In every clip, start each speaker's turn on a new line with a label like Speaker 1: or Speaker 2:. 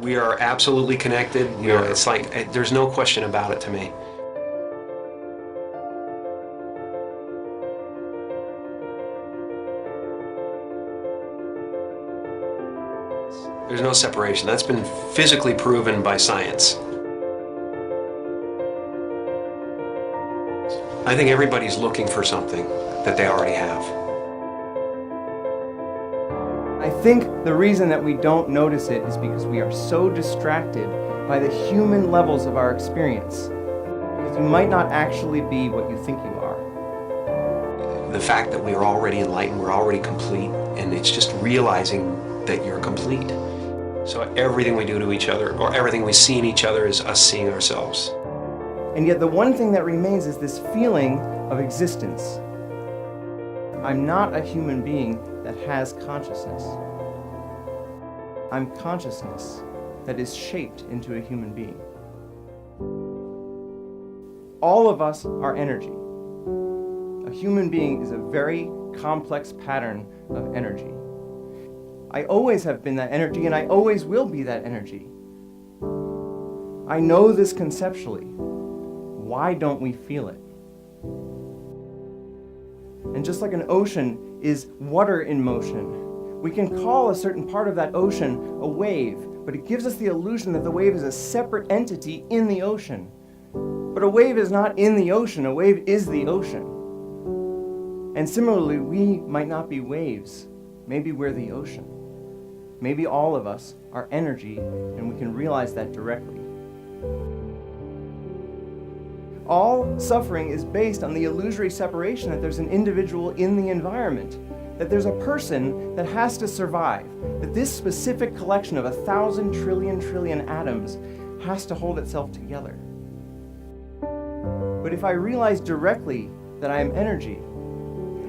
Speaker 1: We are absolutely connected. It's like, there's no question about it to me. There's no separation. That's been physically proven by science. I think everybody's looking for something that they already have.
Speaker 2: I think the reason that we don't notice it is because we are so distracted by the human levels of our experience. Because you might not actually be what you think you are.
Speaker 1: The fact that we are already enlightened, we're already complete, and it's just realizing that you're complete. So everything we do to each other, or everything we see in each other, is us seeing ourselves.
Speaker 2: And yet the one thing that remains is this feeling of existence. I'm not a human being that has consciousness. I'm consciousness that is shaped into a human being. All of us are energy. A human being is a very complex pattern of energy. I always have been that energy, and I always will be that energy. I know this conceptually. Why don't we feel it? And just like an ocean is water in motion, we can call a certain part of that ocean a wave, but it gives us the illusion that the wave is a separate entity in the ocean. But a wave is not in the ocean, a wave is the ocean. And similarly, we might not be waves. Maybe we're the ocean. Maybe all of us are energy, and we can realize that directly. All suffering is based on the illusory separation that there's an individual in the environment, that there's a person that has to survive, that this specific collection of 1,000 trillion atoms has to hold itself together. But if I realize directly that I am energy,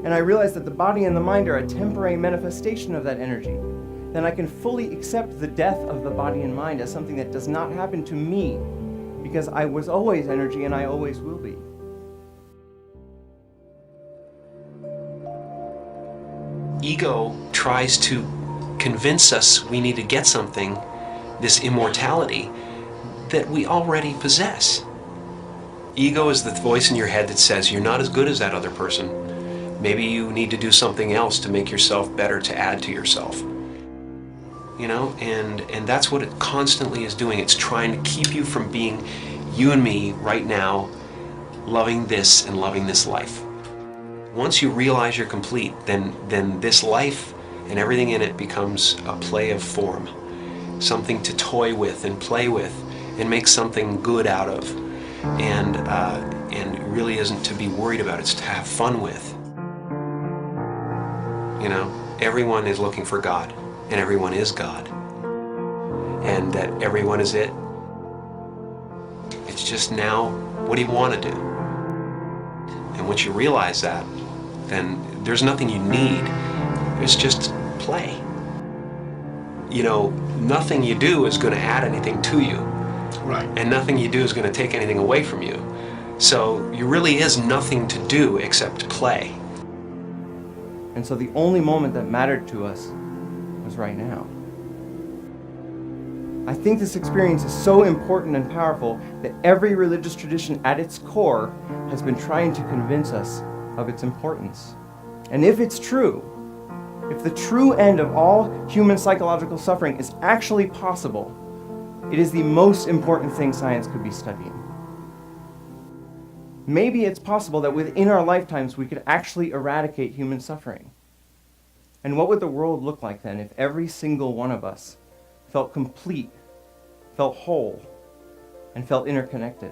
Speaker 2: and I realize that the body and the mind are a temporary manifestation of that energy, then I can fully accept the death of the body and mind as something that does not happen to me, because I was always energy and I always will be.
Speaker 1: Ego tries to convince us we need to get something, this immortality, that we already possess. Ego is the voice in your head that says you're not as good as that other person. Maybe you need to do something else to make yourself better, to add to yourself. You know, and that's what it constantly is doing. It's trying to keep you from being you and me right now, loving this and loving this life. Once you realize you're complete, then this life and everything in it becomes a play of form, something to toy with and play with and make something good out of, and it really isn't to be worried about. It's to have fun with. You know, everyone is looking for God. And everyone is God, and that everyone is it. It's just now, what do you want to do? And once you realize that, then there's nothing you need. It's just play. You know, nothing you do is going to add anything to you.
Speaker 3: Right.
Speaker 1: And nothing you do is going to take anything away from you. So there really is nothing to do except play.
Speaker 2: And so the only moment that mattered to us was right now. I think this experience is so important and powerful that every religious tradition at its core has been trying to convince us of its importance. And if it's true, if the true end of all human psychological suffering is actually possible, it is the most important thing science could be studying. Maybe it's possible that within our lifetimes we could actually eradicate human suffering. And what would the world look like then if every single one of us felt complete, felt whole, and felt interconnected?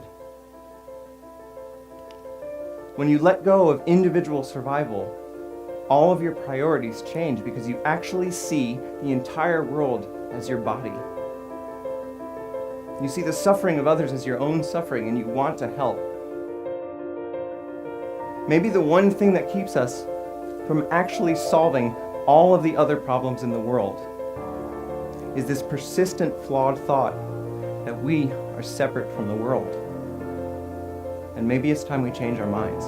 Speaker 2: When you let go of individual survival, all of your priorities change because you actually see the entire world as your body. You see the suffering of others as your own suffering, and you want to help. Maybe the one thing that keeps us from actually solving all of the other problems in the world is this persistent, flawed thought that we are separate from the world. And maybe it's time we change our minds.